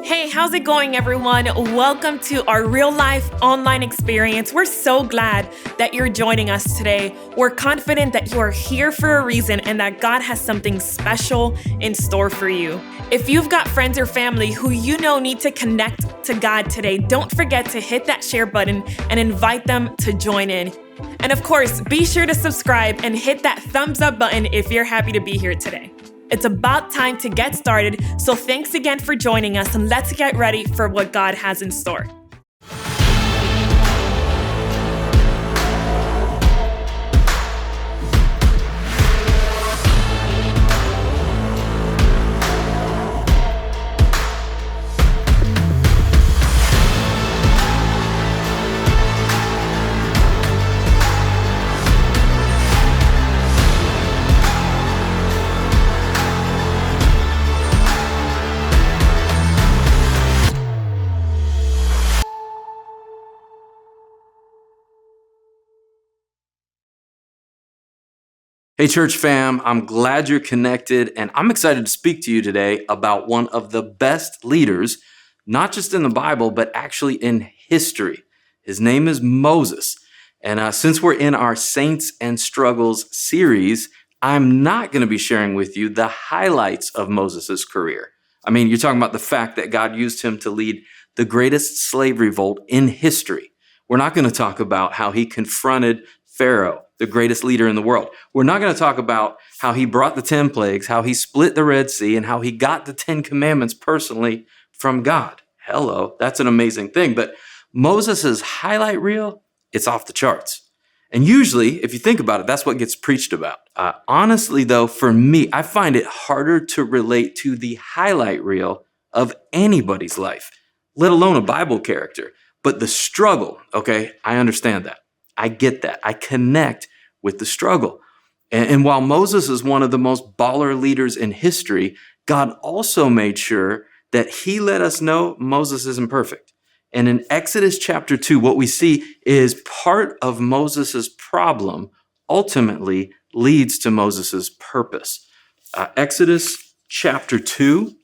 Hey, how's it going, everyone? Welcome to our real life online experience. We're so glad that you're joining us today. We're confident that you are here for a reason and that God has something special in store for you. If you've got friends or family who you know need to connect to God today, don't forget to hit that share button and invite them to join in. And of course, be sure to subscribe and hit that thumbs up button if you're happy to be here today. It's about time to get started, so thanks again for joining us, and let's get ready for what God has in store. Hey, church fam, I'm glad you're connected, and I'm excited to speak to you today about one of the best leaders, not just in the Bible, but actually in history. His name is Moses. And since we're in our Saints and Struggles series, I'm not going to be sharing with you the highlights of Moses' career. I mean, you're talking about the fact that God used him to lead the greatest slave revolt in history. We're not going to talk about how he confronted Pharaoh, the greatest leader in the world. We're not going to talk about how he brought the 10 plagues, how he split the Red Sea, and how he got the 10 commandments personally from God. Hello, that's an amazing thing. But Moses' highlight reel, it's off the charts. And usually, if you think about it, that's what gets preached about. Honestly, though, for me, I find it harder to relate to the highlight reel of anybody's life, let alone a Bible character. But the struggle, okay, I understand that. I get that. I connect with the struggle. And while Moses is one of the most baller leaders in history, God also made sure that he let us know Moses isn't perfect. And in Exodus chapter 2, what we see is part of Moses' problem ultimately leads to Moses' purpose. Exodus chapter 2,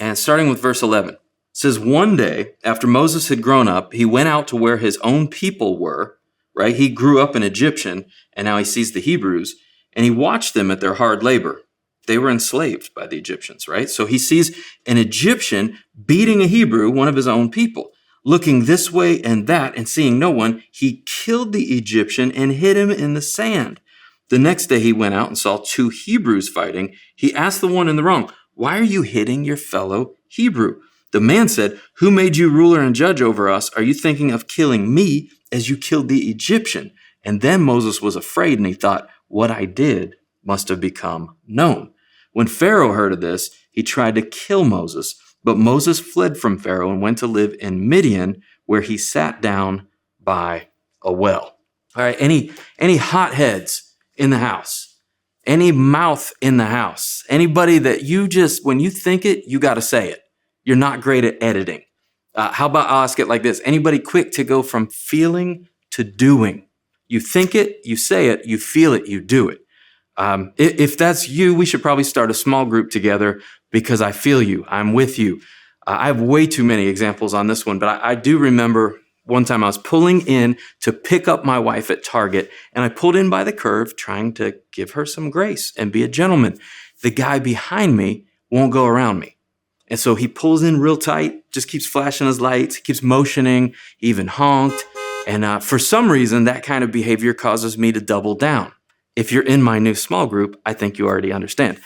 and starting with verse 11, says, "One day, after Moses had grown up, he went out to where his own people were," right? He grew up an Egyptian, and now he sees the Hebrews, and he watched them at their hard labor. They were enslaved by the Egyptians, right? So he sees an Egyptian beating a Hebrew, one of his own people. Looking this way and that and seeing no one, he killed the Egyptian and hid him in the sand. The next day he went out and saw two Hebrews fighting. He asked the one in the wrong, "Why are you hitting your fellow Hebrew?" The man said, "Who made you ruler and judge over us? Are you thinking of killing me as you killed the Egyptian?" And then Moses was afraid, and he thought, "What I did must have become known." When Pharaoh heard of this, he tried to kill Moses, but Moses fled from Pharaoh and went to live in Midian, where he sat down by a well. All right, any hotheads in the house? Any mouth in the house? Anybody that you just, when you think it, you got to say it? You're not great at editing. How about I'll ask it like this? Anybody quick to go from feeling to doing? You think it, you say it, you feel it, you do it. If that's you, we should probably start a small group together because I feel you. I'm with you. I have way too many examples on this one, but I do remember one time I was pulling in to pick up my wife at Target, and I pulled in by the curve trying to give her some grace and be a gentleman. The guy behind me won't go around me. And so he pulls in real tight, just keeps flashing his lights, keeps motioning, he even honked. And for some reason, that kind of behavior causes me to double down. If you're in my new small group, I think you already understand.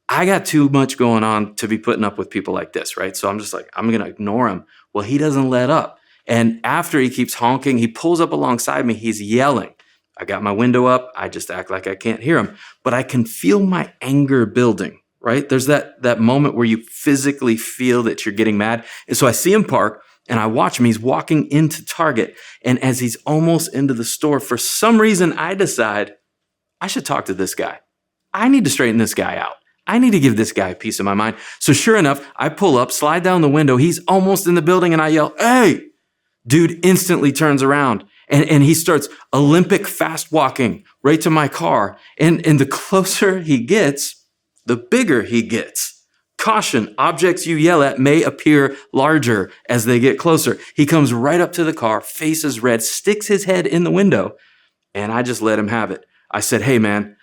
I got too much going on to be putting up with people like this, right? So I'm just like, I'm going to ignore him. Well, he doesn't let up. And after he keeps honking, he pulls up alongside me. He's yelling. I got my window up. I just act like I can't hear him. But I can feel my anger building. Right? There's that moment where you physically feel that you're getting mad. And so I see him park and I watch him. He's walking into Target. And as he's almost into the store, for some reason, I decide I should talk to this guy. I need to straighten this guy out. I need to give this guy a piece of my mind. So sure enough, I pull up, slide down the window. He's almost in the building and I yell, "Hey!" Dude instantly turns around and he starts Olympic fast walking right to my car. And the closer he gets, the bigger he gets. Caution, objects you yell at may appear larger as they get closer. He comes right up to the car, faces red, sticks his head in the window, and I just let him have it. I said, hey man,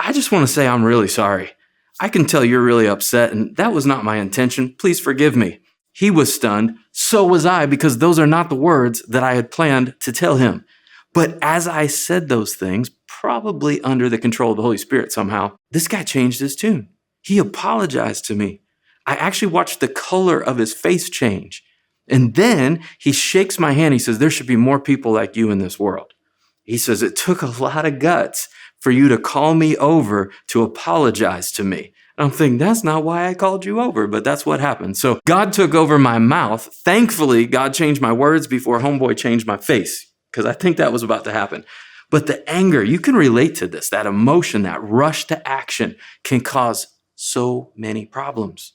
I just want to say I'm really sorry. I can tell you're really upset, and that was not my intention. Please forgive me. He was stunned. So was I, because those are not the words that I had planned to tell him. But as I said those things, probably under the control of the Holy Spirit somehow, this guy changed his tune. He apologized to me. I actually watched the color of his face change. And then he shakes my hand. He says, there should be more people like you in this world. He says, it took a lot of guts for you to call me over to apologize to me. And I'm thinking, that's not why I called you over, but that's what happened. So God took over my mouth. Thankfully, God changed my words before homeboy changed my face, because I think that was about to happen. But the anger, you can relate to this. That emotion, that rush to action can cause so many problems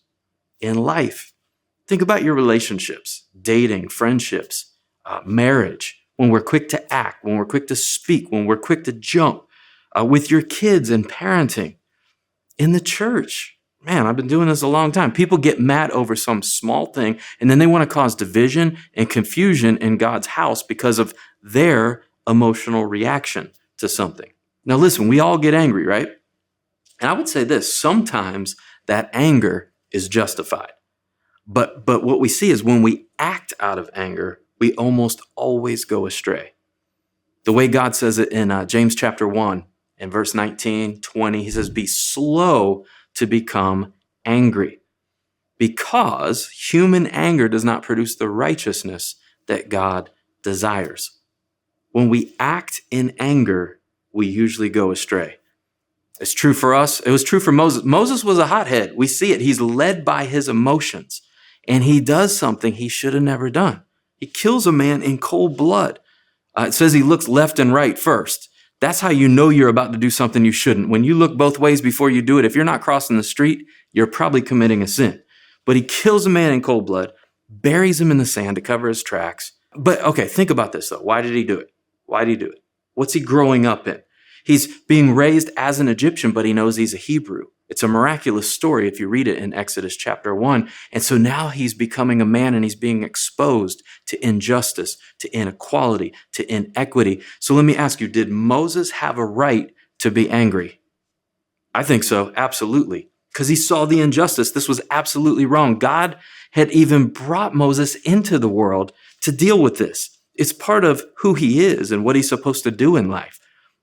in life. Think about your relationships, dating, friendships, marriage. When we're quick to act, when we're quick to speak, when we're quick to jump, with your kids and parenting. In the church, man, I've been doing this a long time. People get mad over some small thing, and then they want to cause division and confusion in God's house because of their emotional reaction to something. Now listen, we all get angry, right? And I would say this, sometimes that anger is justified. But what we see is when we act out of anger, we almost always go astray. The way God says it in James chapter 1 and verse 19, 20, he says, be slow to become angry, because human anger does not produce the righteousness that God desires. When we act in anger, we usually go astray. It's true for us. It was true for Moses. Moses was a hothead. We see it. He's led by his emotions, and he does something he should have never done. He kills a man in cold blood. It says he looks left and right first. That's how you know you're about to do something you shouldn't. When you look both ways before you do it, if you're not crossing the street, you're probably committing a sin. But he kills a man in cold blood, buries him in the sand to cover his tracks. But okay, think about this though. Why did he do it? Why did he do it? What's he growing up in? He's being raised as an Egyptian, but he knows he's a Hebrew. It's a miraculous story if you read it in Exodus chapter 1. And so now he's becoming a man, and he's being exposed to injustice, to inequality, to inequity. So let me ask you, did Moses have a right to be angry? I think so, absolutely. Because he saw the injustice. This was absolutely wrong. God had even brought Moses into the world to deal with this. It's part of who he is and what he's supposed to do in life.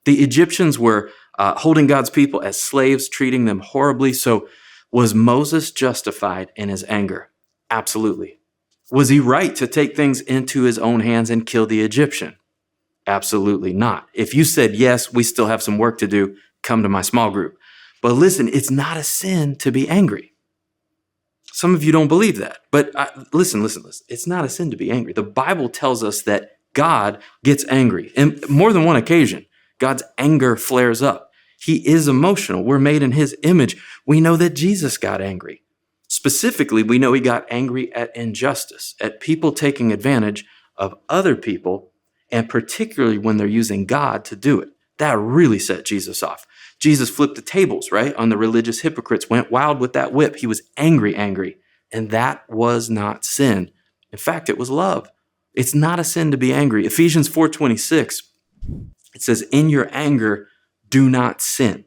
The Egyptians were holding God's people as slaves, treating them horribly. So was Moses justified in his anger? Absolutely. Was he right to take things into his own hands and kill the Egyptian? Absolutely not. If you said, yes, we still have some work to do, come to my small group. But listen, it's not a sin to be angry. Some of you don't believe that. But listen. It's not a sin to be angry. The Bible tells us that God gets angry. And more than one occasion, God's anger flares up. He is emotional. We're made in his image. We know that Jesus got angry. Specifically, we know he got angry at injustice, at people taking advantage of other people, and particularly when they're using God to do it. That really set Jesus off. Jesus flipped the tables, right, on the religious hypocrites, went wild with that whip. He was angry. And that was not sin. In fact, it was love. It's not a sin to be angry. Ephesians 4:26, it says, in your anger, do not sin.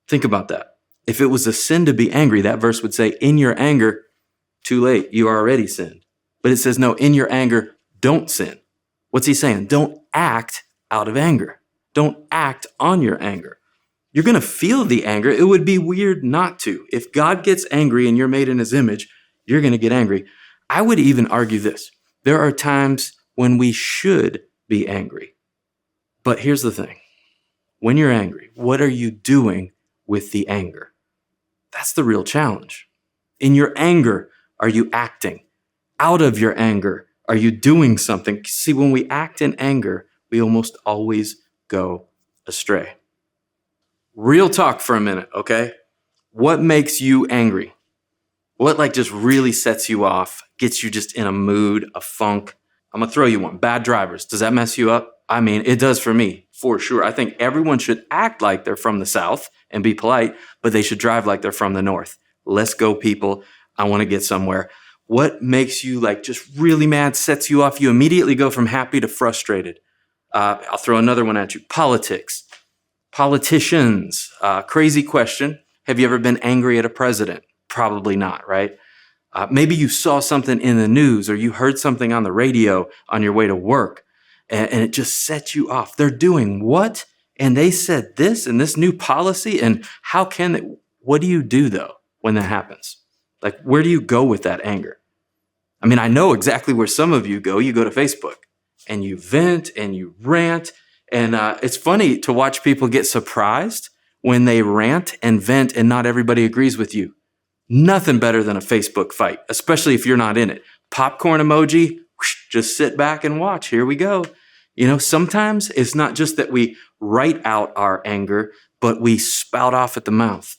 Think about that. If it was a sin to be angry, that verse would say, in your anger, too late, you already sinned. But it says, no, in your anger, don't sin. What's he saying? Don't act out of anger. Don't act on your anger. You're going to feel the anger. It would be weird not to. If God gets angry and you're made in his image, you're going to get angry. I would even argue this. There are times when we should be angry. But here's the thing. When you're angry, what are you doing with the anger? That's the real challenge. In your anger, are you acting? Out of your anger, are you doing something? See, when we act in anger, we almost always go astray. Real talk for a minute, okay? What makes you angry? What just really sets you off, gets you just in a mood, a funk? I'm gonna throw you one. Bad drivers. Does that mess you up? I mean, it does for me, for sure. I think everyone should act like they're from the South and be polite, but they should drive like they're from the North. Let's go, people. I want to get somewhere. What makes you like just really mad, sets you off? You immediately go from happy to frustrated. I'll throw another one at you. Politics. Politicians. Crazy question. Have you ever been angry at a president? Probably not, right? Maybe you saw something in the news or you heard something on the radio on your way to work and it just set you off. They're doing what? And they said this and this new policy. And how can they? What do you do though when that happens? Like, where do you go with that anger? I mean, I know exactly where some of you go. You go to Facebook and you vent and you rant. And it's funny to watch people get surprised when they rant and vent and not everybody agrees with you. Nothing better than a Facebook fight, especially if you're not in it. Popcorn emoji, whoosh, just sit back and watch. Here we go. Sometimes it's not just that we write out our anger, but we spout off at the mouth.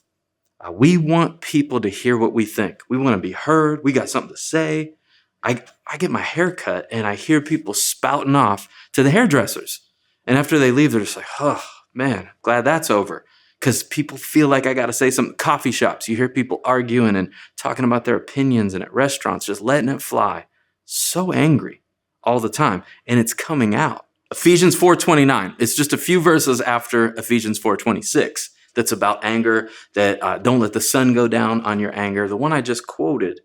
We want people to hear what we think. We want to be heard. We got something to say. I get my hair cut and I hear people spouting off to the hairdressers. And after they leave, they're just like, oh, man, glad that's over. Because people feel like I got to say something. Coffee shops, you hear people arguing and talking about their opinions, and at restaurants, just letting it fly. So angry all the time. And it's coming out. Ephesians 4:29. It's just a few verses after Ephesians 4:26. That's about anger, that don't let the sun go down on your anger. The one I just quoted.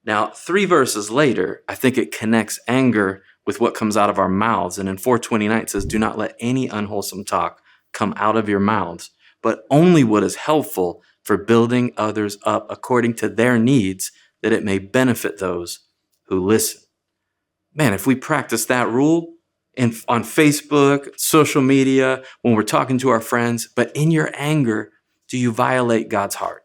Now, 3 verses later, I think it connects anger with what comes out of our mouths. And in 4:29, it says, do not let any unwholesome talk come out of your mouths, but only what is helpful for building others up according to their needs, that it may benefit those who listen. Man, if we practice that rule on Facebook, social media, when we're talking to our friends, but in your anger, do you violate God's heart?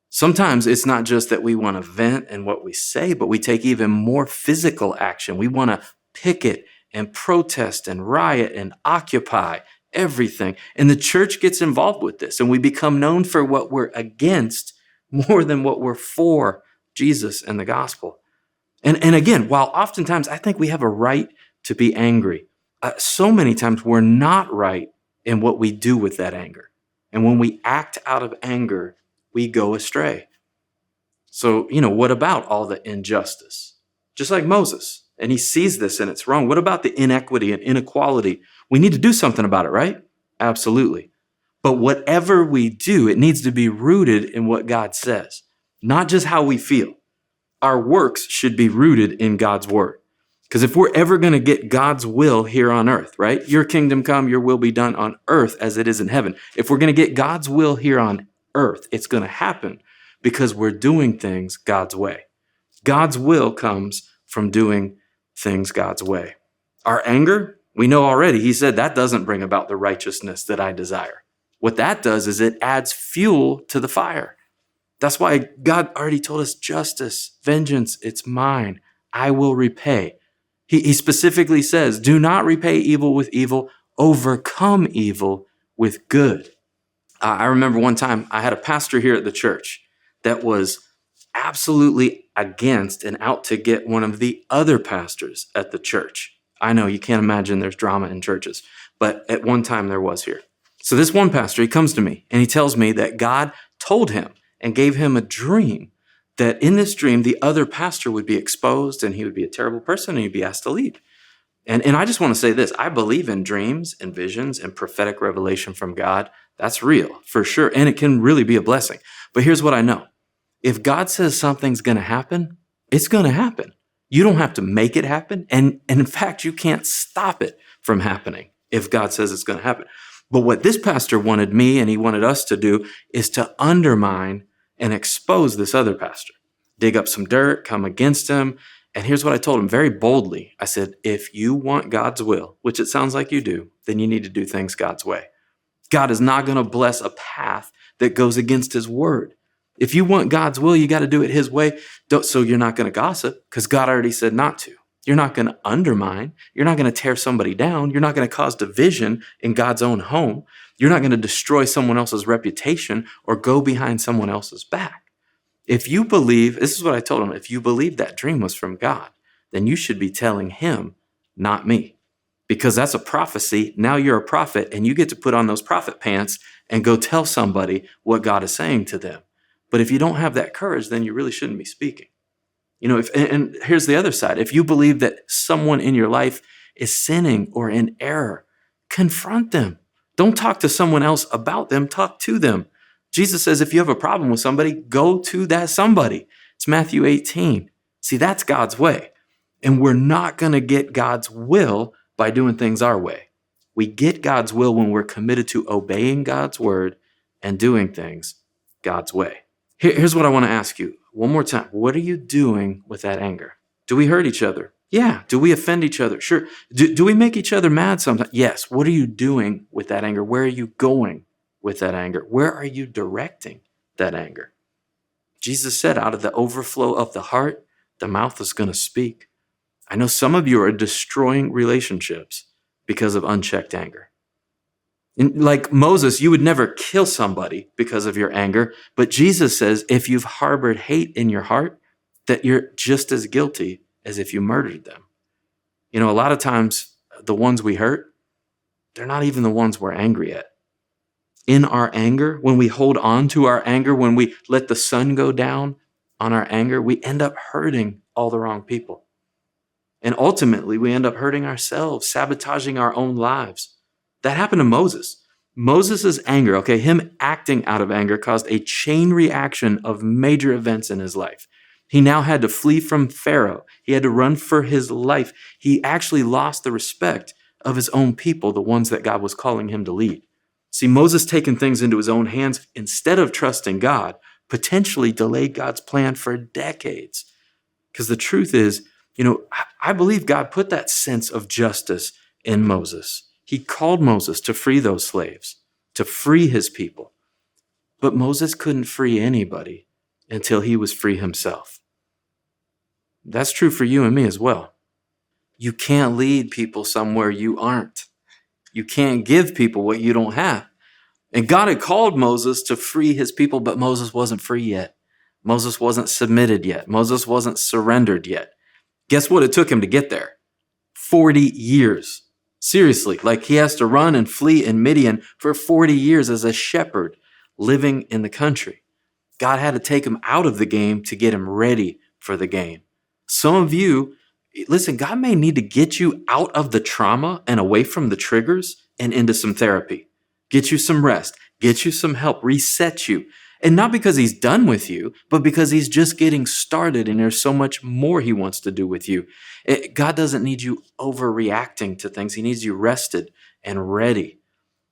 Sometimes it's not just that we want to vent in what we say, but we take even more physical action. We want to picket and protest and riot and occupy everything. And the church gets involved with this, and we become known for what we're against more than what we're for, Jesus and the gospel. And again, while oftentimes I think we have a right to be angry, so many times we're not right in what we do with that anger. And when we act out of anger, we go astray. So, what about all the injustice? Just like Moses, and he sees this and it's wrong. What about the inequity and inequality? We need to do something about it, right? Absolutely. But whatever we do, it needs to be rooted in what God says, not just how we feel. Our works should be rooted in God's word. Because if we're ever going to get God's will here on earth, right? Your kingdom come, your will be done on earth as it is in heaven. If we're going to get God's will here on earth, it's going to happen because we're doing things God's way. God's will comes from doing things God's way. Our anger, we know already, he said that doesn't bring about the righteousness that I desire. What that does is it adds fuel to the fire. That's why God already told us justice, vengeance, it's mine. I will repay. He specifically says, do not repay evil with evil, overcome evil with good. I remember one time I had a pastor here at the church that was absolutely against and out to get one of the other pastors at the church. I know you can't imagine there's drama in churches, but at one time there was here. So this one pastor, he comes to me and he tells me that God told him and gave him a dream that in this dream, the other pastor would be exposed and he would be a terrible person and he'd be asked to leave. And I just want to say this. I believe in dreams and visions and prophetic revelation from God. That's real for sure. And it can really be a blessing. But here's what I know. If God says something's going to happen, it's going to happen. You don't have to make it happen. And in fact, you can't stop it from happening if God says it's going to happen. But what this pastor wanted me and he wanted us to do is to undermine and expose this other pastor, dig up some dirt, come against him. And here's what I told him very boldly. I said, if you want God's will, which it sounds like you do, then you need to do things God's way. God is not going to bless a path that goes against his word. If you want God's will, you got to do it his way. So you're not going to gossip because God already said not to. You're not going to undermine. You're not going to tear somebody down. You're not going to cause division in God's own home. You're not going to destroy someone else's reputation or go behind someone else's back. If you believe, this is what I told him, if you believe that dream was from God, then you should be telling him, not me. Because that's a prophecy. Now you're a prophet and you get to put on those prophet pants and go tell somebody what God is saying to them. But if you don't have that courage, then you really shouldn't be speaking. And here's the other side. If you believe that someone in your life is sinning or in error, confront them. Don't talk to someone else about them. Talk to them. Jesus says, if you have a problem with somebody, go to that somebody. It's Matthew 18. See, that's God's way. And we're not going to get God's will by doing things our way. We get God's will when we're committed to obeying God's word and doing things God's way. Here's what I want to ask you one more time. What are you doing with that anger? Do we hurt each other? Yeah. Do we offend each other? Sure. Do we make each other mad sometimes? Yes. What are you doing with that anger? Where are you going with that anger? Where are you directing that anger? Jesus said, out of the overflow of the heart, the mouth is going to speak. I know some of you are destroying relationships because of unchecked anger. Like Moses, you would never kill somebody because of your anger, but Jesus says if you've harbored hate in your heart, that you're just as guilty as if you murdered them. A lot of times the ones we hurt, they're not even the ones we're angry at. In our anger, when we hold on to our anger, when we let the sun go down on our anger, we end up hurting all the wrong people. And ultimately, we end up hurting ourselves, sabotaging our own lives. That happened to Moses. Moses' anger, him acting out of anger caused a chain reaction of major events in his life. He now had to flee from Pharaoh. He had to run for his life. He actually lost the respect of his own people, the ones that God was calling him to lead. See, Moses taking things into his own hands instead of trusting God potentially delayed God's plan for decades. Because the truth is, I believe God put that sense of justice in Moses. He called Moses to free those slaves, to free his people. But Moses couldn't free anybody until he was free himself. That's true for you and me as well. You can't lead people somewhere you aren't. You can't give people what you don't have. And God had called Moses to free his people, but Moses wasn't free yet. Moses wasn't submitted yet. Moses wasn't surrendered yet. Guess what it took him to get there? 40 years. Seriously, he has to run and flee in Midian for 40 years as a shepherd living in the country. God had to take him out of the game to get him ready for the game. Some of you, listen, God may need to get you out of the trauma and away from the triggers and into some therapy. Get you some rest, get you some help, reset you. And not because he's done with you, but because he's just getting started and there's so much more he wants to do with you. God doesn't need you overreacting to things. He needs you rested and ready.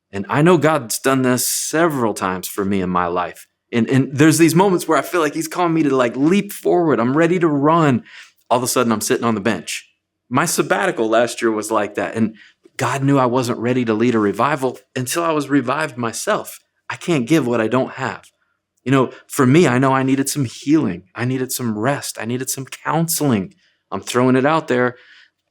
And I know God's done this several times for me in my life. And there's these moments where I feel like he's calling me to leap forward. I'm ready to run. All of a sudden I'm sitting on the bench. My sabbatical last year was like that. And God knew I wasn't ready to lead a revival until I was revived myself. I can't give what I don't have. For me, I know I needed some healing. I needed some rest. I needed some counseling. I'm throwing it out there.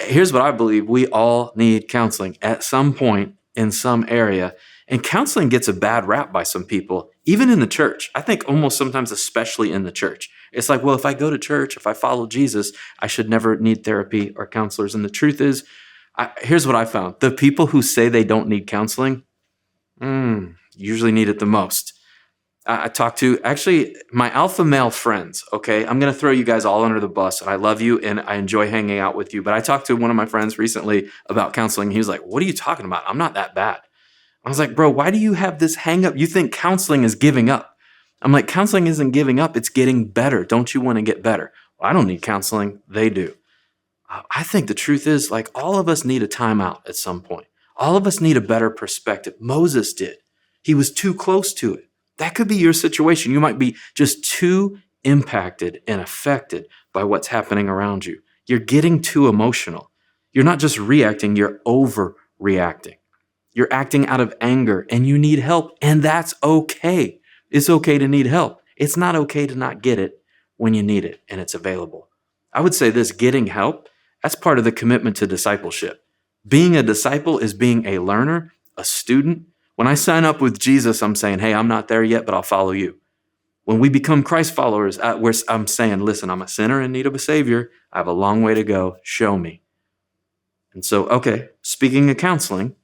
Here's what I believe. We all need counseling at some point in some area. And counseling gets a bad rap by some people, even in the church. I think almost sometimes, especially in the church. It's like, well, if I go to church, if I follow Jesus, I should never need therapy or counselors. And the truth is, here's what I found. The people who say they don't need counseling usually need it the most. I talk to actually my alpha male friends. Okay. I'm going to throw you guys all under the bus. I love you and I enjoy hanging out with you. But I talked to one of my friends recently about counseling. He was like, what are you talking about? I'm not that bad. I was like, bro, why do you have this hang up? You think counseling is giving up. I'm like, counseling isn't giving up. It's getting better. Don't you want to get better? Well, I don't need counseling. They do. I think the truth is all of us need a timeout at some point. All of us need a better perspective. Moses did. He was too close to it. That could be your situation. You might be just too impacted and affected by what's happening around you. You're getting too emotional. You're not just reacting, you're overreacting. You're acting out of anger and you need help, and that's okay. It's okay to need help. It's not okay to not get it when you need it and it's available. I would say this, getting help, that's part of the commitment to discipleship. Being a disciple is being a learner, a student. When I sign up with Jesus, I'm saying, hey, I'm not there yet, but I'll follow you. When we become Christ followers, I'm saying, listen, I'm a sinner in need of a savior. I have a long way to go. Show me. And so, okay, speaking of counseling,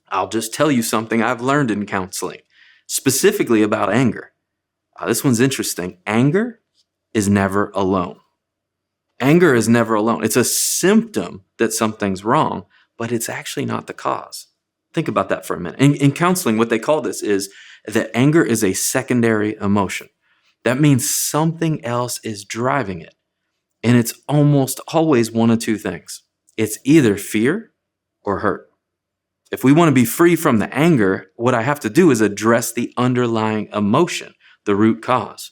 I'll just tell you something I've learned in counseling, specifically about anger. This one's interesting. Anger is never alone. Anger is never alone. It's a symptom that something's wrong, but it's actually not the cause. Think about that for a minute. In counseling, what they call this is that anger is a secondary emotion. That means something else is driving it. And it's almost always one of two things. It's either fear or hurt. If we want to be free from the anger, what I have to do is address the underlying emotion, the root cause.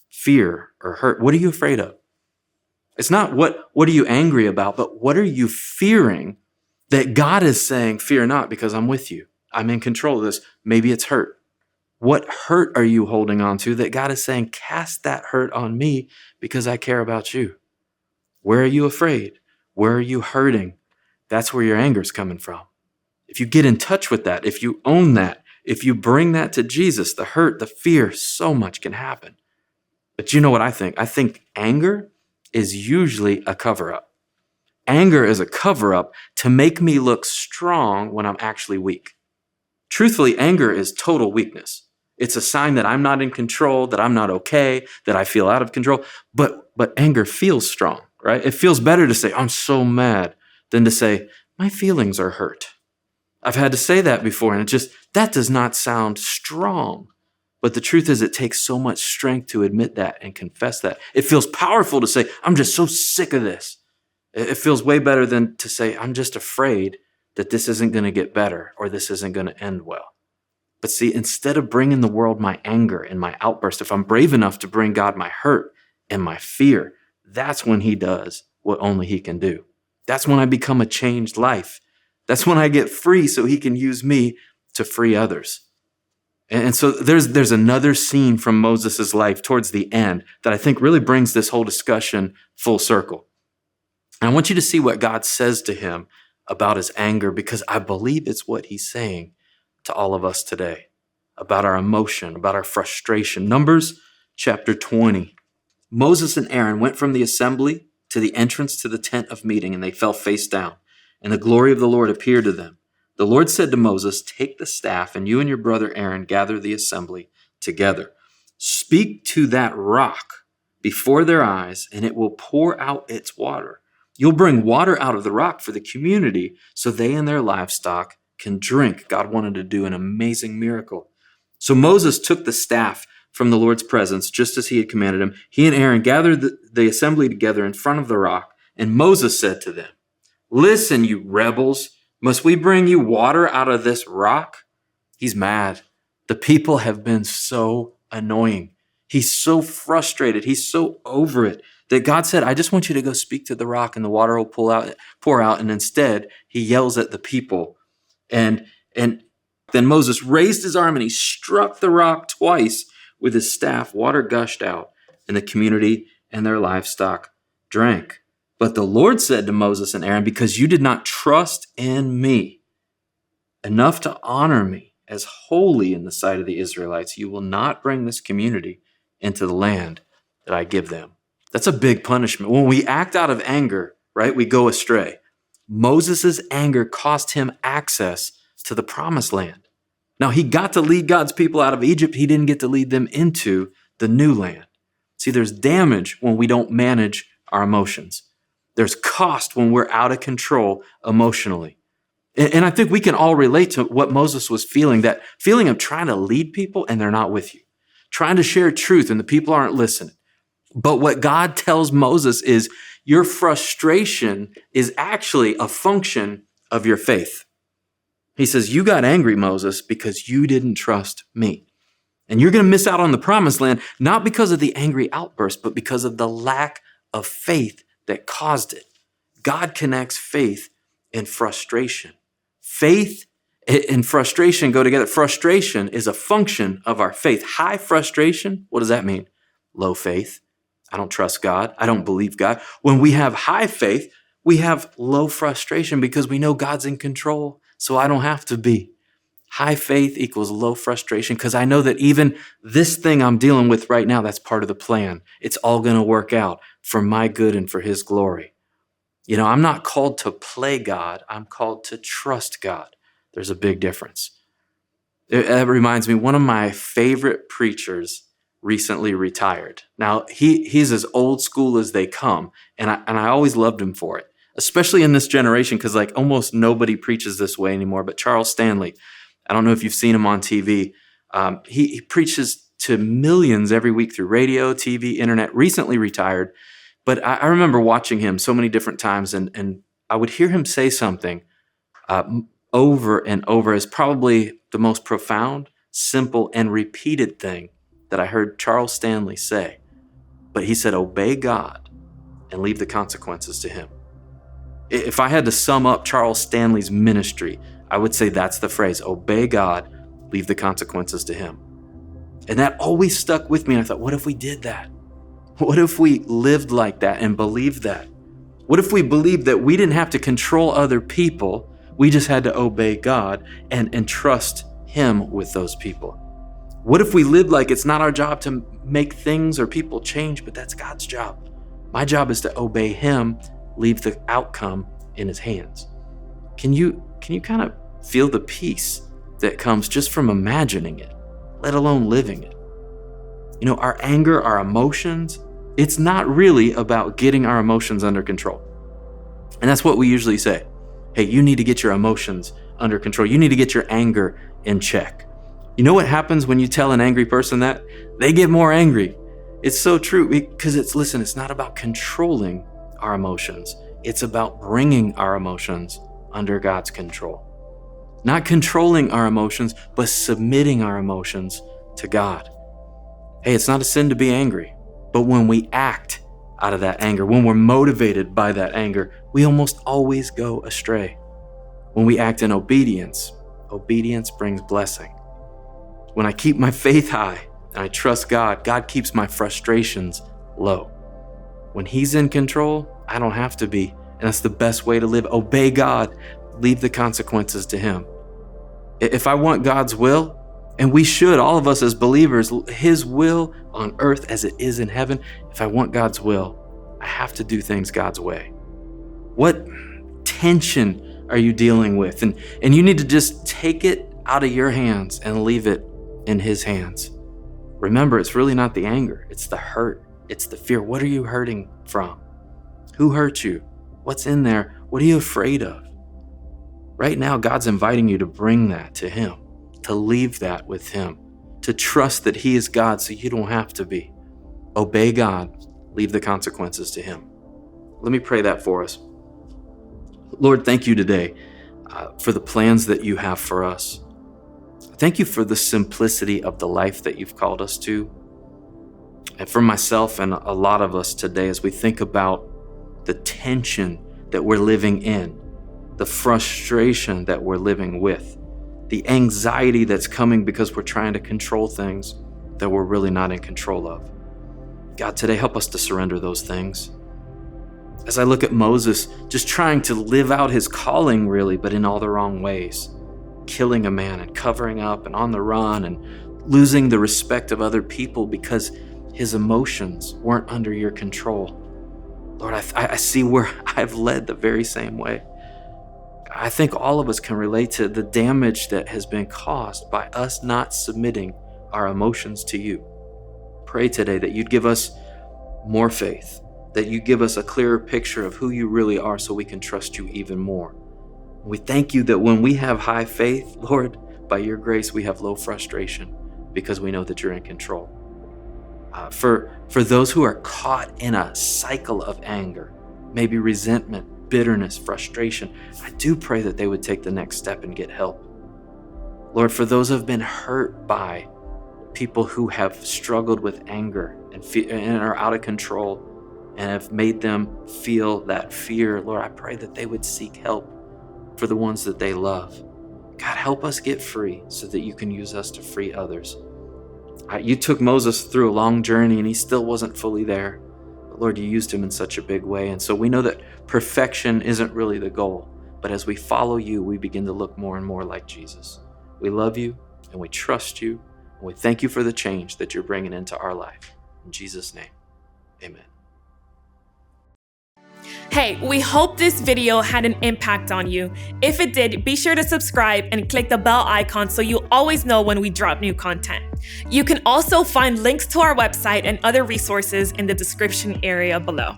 Fear or hurt. What are you afraid of? It's not what are you angry about, but what are you fearing that God is saying, fear not because I'm with you. I'm in control of this. Maybe it's hurt. What hurt are you holding on to that God is saying, cast that hurt on me because I care about you? Where are you afraid? Where are you hurting? That's where your anger is coming from. If you get in touch with that, if you own that, if you bring that to Jesus, the hurt, the fear, so much can happen. But you know what I think? I think anger is usually a cover-up. Anger is a cover-up to make me look strong when I'm actually weak. Truthfully, anger is total weakness. It's a sign that I'm not in control, that I'm not okay, that I feel out of control. But anger feels strong, right? It feels better to say, I'm so mad, than to say, my feelings are hurt. I've had to say that before, and that does not sound strong. But the truth is, it takes so much strength to admit that and confess that. It feels powerful to say, I'm just so sick of this. It feels way better than to say, I'm just afraid that this isn't going to get better or this isn't going to end well. But see, instead of bringing the world my anger and my outburst, if I'm brave enough to bring God my hurt and my fear, that's when he does what only he can do. That's when I become a changed life. That's when I get free so he can use me to free others. And so there's another scene from Moses' life towards the end that I think really brings this whole discussion full circle. And I want you to see what God says to him about his anger, because I believe it's what he's saying to all of us today about our emotion, about our frustration. Numbers chapter 20. Moses and Aaron went from the assembly to the entrance to the tent of meeting, and they fell face down, and the glory of the Lord appeared to them. The Lord said to Moses, take the staff, and you and your brother Aaron gather the assembly together. Speak to that rock before their eyes, and it will pour out its water. You'll bring water out of the rock for the community so they and their livestock can drink. God wanted to do an amazing miracle. So Moses took the staff from the Lord's presence, just as he had commanded him. He and Aaron gathered the assembly together in front of the rock, and Moses said to them, listen, you rebels. Must we bring you water out of this rock? He's mad. The people have been so annoying. He's so frustrated. He's so over it that God said, I just want you to go speak to the rock and the water will pour out. And instead, he yells at the people. And then Moses raised his arm and he struck the rock twice with his staff. Water gushed out, and the community and their livestock drank. But the Lord said to Moses and Aaron, because you did not trust in me enough to honor me as holy in the sight of the Israelites, you will not bring this community into the land that I give them. That's a big punishment. When we act out of anger, right, we go astray. Moses' anger cost him access to the promised land. Now, he got to lead God's people out of Egypt. He didn't get to lead them into the new land. See, there's damage when we don't manage our emotions. There's cost when we're out of control emotionally. And I think we can all relate to what Moses was feeling, that feeling of trying to lead people and they're not with you, trying to share truth and the people aren't listening. But what God tells Moses is your frustration is actually a function of your faith. He says, you got angry, Moses, because you didn't trust me. And you're going to miss out on the promised land, not because of the angry outburst, but because of the lack of faith that caused it. God connects faith and frustration. Faith and frustration go together. Frustration is a function of our faith. High frustration, what does that mean? Low faith. I don't trust God. I don't believe God. When we have high faith, we have low frustration because we know God's in control, so I don't have to be. High faith equals low frustration because I know that even this thing I'm dealing with right now, that's part of the plan. It's all going to work out for my good and for his glory. You know, I'm not called to play God. I'm called to trust God. There's a big difference. That reminds me, one of my favorite preachers recently retired. Now, he's as old school as they come, and I always loved him for it, especially in this generation, because like almost nobody preaches this way anymore. But Charles Stanley, I don't know if you've seen him on TV. He preaches to millions every week through radio, TV, internet, recently retired. But I remember watching him so many different times, and I would hear him say something over and over as probably the most profound, simple, and repeated thing that I heard Charles Stanley say. But he said, obey God and leave the consequences to him. If I had to sum up Charles Stanley's ministry, I would say that's the phrase, obey God, leave the consequences to him. And that always stuck with me. And I thought, what if we did that? What if we lived like that and believed that? What if we believed that we didn't have to control other people? We just had to obey God and trust him with those people. What if we lived like it's not our job to make things or people change, but that's God's job? My job is to obey him, leave the outcome in his hands. Can you kind of feel the peace that comes just from imagining it, let alone living it? You know, our anger, our emotions, it's not really about getting our emotions under control. And that's what we usually say. Hey, you need to get your emotions under control. You need to get your anger in check. You know what happens when you tell an angry person that? They get more angry. It's so true because it's not about controlling our emotions. It's about bringing our emotions under God's control. Not controlling our emotions, but submitting our emotions to God. Hey, it's not a sin to be angry, but when we act out of that anger, when we're motivated by that anger, we almost always go astray. When we act in obedience, obedience brings blessing. When I keep my faith high and I trust God, God keeps my frustrations low. When he's in control, I don't have to be, and that's the best way to live. Obey God, leave the consequences to him. If I want God's will, and we should, all of us as believers, his will on earth as it is in heaven. If I want God's will, I have to do things God's way. What tension are you dealing with? And you need to just take it out of your hands and leave it in his hands. Remember, it's really not the anger. It's the hurt. It's the fear. What are you hurting from? Who hurt you? What's in there? What are you afraid of? Right now, God's inviting you to bring that to him, to leave that with him, to trust that he is God so you don't have to be. Obey God, leave the consequences to him. Let me pray that for us. Lord, thank you today for the plans that you have for us. Thank you for the simplicity of the life that you've called us to. And for myself and a lot of us today, as we think about the tension that we're living in, the frustration that we're living with, the anxiety that's coming because we're trying to control things that we're really not in control of. God, today help us to surrender those things. As I look at Moses just trying to live out his calling really, but in all the wrong ways, killing a man and covering up and on the run and losing the respect of other people because his emotions weren't under your control. Lord, I see where I've led the very same way. I think all of us can relate to the damage that has been caused by us not submitting our emotions to you. Pray today that you'd give us more faith, that you give us a clearer picture of who you really are so we can trust you even more. We thank you that when we have high faith, Lord, by your grace, we have low frustration because we know that you're in control. For those who are caught in a cycle of anger, maybe resentment, bitterness, frustration, I do pray that they would take the next step and get help. Lord, for those who have been hurt by people who have struggled with anger and are out of control and have made them feel that fear, Lord, I pray that they would seek help for the ones that they love. God, help us get free so that you can use us to free others. You took Moses through a long journey and he still wasn't fully there. But Lord, you used him in such a big way. And so we know that perfection isn't really the goal. But as we follow you, we begin to look more and more like Jesus. We love you and we trust you. And we thank you for the change that you're bringing into our life. In Jesus' name, amen. Hey, we hope this video had an impact on you. If it did, be sure to subscribe and click the bell icon so you always know when we drop new content. You can also find links to our website and other resources in the description area below.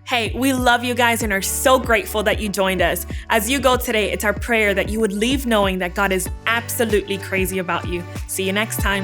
Hey, we love you guys and are so grateful that you joined us. As you go today, it's our prayer that you would leave knowing that God is absolutely crazy about you. See you next time.